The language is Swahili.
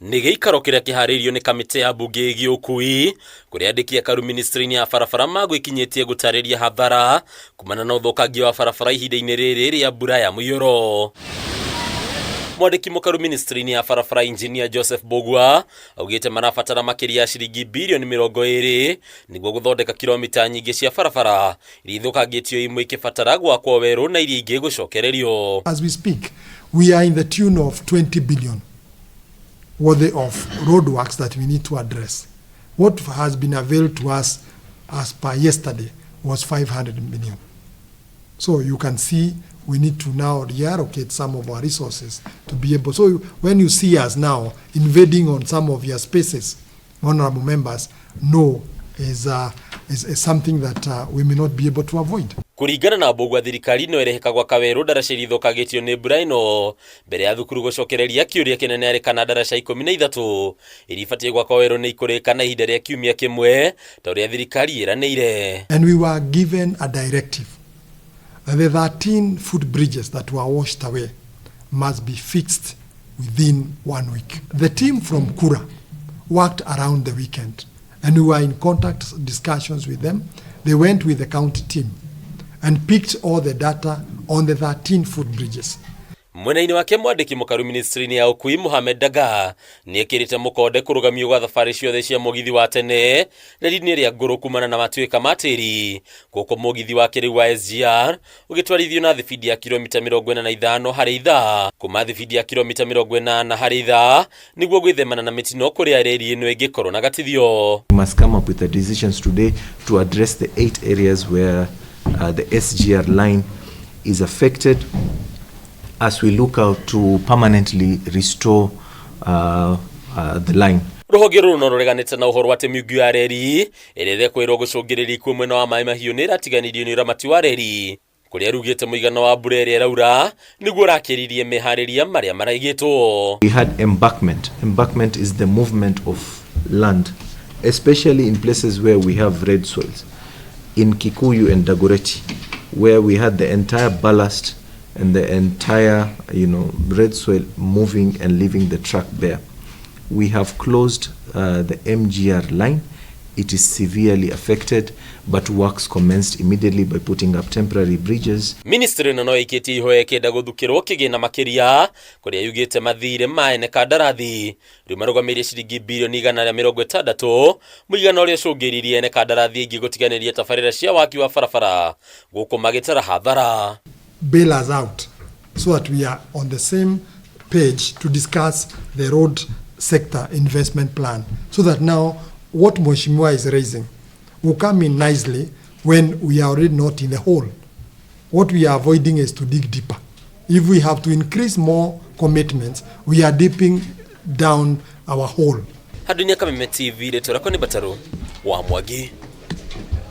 Nĩ gĩikaro kĩrĩa kĩharĩirio nĩ kamĩtĩ ya mbunge ĩgiĩ ũkui kũrĩa andĩki a KURU ministry-inĩ ya barabara magwĩkinyĩtie gũtarĩria hathara kumana na ũthũkangia wa barabara ihinda-inĩ rĩrĩ rĩa mbura ya mũiyũro. Mwandĩki MUKARU ministry-inĩ ya barabara engineer Joseph MBUGUA augĩte marabatara makĩria ya ciringi birioni 20 nĩguo gũthondeka kilomita nyingĩ cia barabara iria ithũkangĩtio imwe ikĩbatara gwakwo werũ na iria ingĩ gũcokererio. As we speak, we are in the tune of 20 billion worth of roadworks that we need to address. What has been availed to us as per yesterday was 500 million. So you can see we need to now reallocate some of our resources to be able. So when you see us now invading on some of your spaces, honorable members, no is something that we may not be able to avoid. Kuringana na MBUGUA thirikari no ĩreheka gwaka werũ ndaraca iria ithũkangĩtio nĩ mbura ĩno mbere ya thukuru gũcokereria kĩũria kĩnene arĩ kana ndaraca 13 iria ibatiĩ gwakwo werũ nĩ ikũrĩka na ihinda rĩa kiumia kĩmwe ta ũrĩa thirikari ĩranĩire. And we were given a directive that the 13 footbridges that were washed away must be fixed within 1 week. The team from KURA worked around the weekend and we were in contact discussions with them. They went with the county team and picked all the data on the 13 footbridges. Mwena-inĩ wake mwandĩki MUKARU ministry-inĩ ya ũkui Mohamed Daga nĩekĩrĩte mũkonde kũrũgamio gwa thabarĩ ciothe cia mũgithi wa tene rĩrĩ-inĩ rĩa ngũrũ kumana na matuĩka ma tĩri gũkũ mũgithi wa kĩrĩu wa SGR ũgĩtwarithio na thibidi ya kilomita 45 harĩ ithaa kuma thibidi ya kilomita 40 harĩ ithaa nĩguo gwĩthemana na mĩtino kũrĩa reri ĩno ĩngĩkorwo na gatithio. We must come up with the decisions today to address the 8 areas where the SGR line is affected as we look out to permanently restore the line. Rũhonge rũrũ no rũreganĩte na ũhoro atĩ mĩũngũ ya reri ĩrĩa ĩkwĩrwo gũcũngĩrĩria ikuũ mwena wa maĩ mahiũ nĩ ĩratiganirio nĩ ũramati wa reri kũrĩa rugĩte mũigana wa mbura ĩrĩa ĩraura nĩguo ũrakĩririe meharĩria marĩa maraigĩtwo. We had embankment. Embankment is the movement of land, especially in places where we have red soils. In Kikuyu and Dagoretti, where we had the entire ballast and the entire, red soil moving and leaving the track bare. We have closed the MGR line. It is severely affected, but works commenced immediately by putting up temporary bridges. Ministry no ĩkĩtie ihoya kĩenda gũthukĩrwo kĩgĩna makĩria kũrĩa yugĩte mathirĩ ma ene kandarathi rĩu marũgamĩrĩire ciringi birioni 160 mũigana ũrĩa ũcũngĩrĩirie ene kandarathi aingĩ gũtiganĩria tabarĩra cia waki wa barabara gũkũ magĩtara hathara. Bail us out so that we are on the same page to discuss the road sector investment plan, so that now what Mheshimiwa is raising will come in nicely when we are already not in the hole. What we are avoiding is to dig deeper. If we have to increase more commitments, we are dipping down our hole. Hadunia Kameme TV, Letora Koni Bataru, wa Mwangi.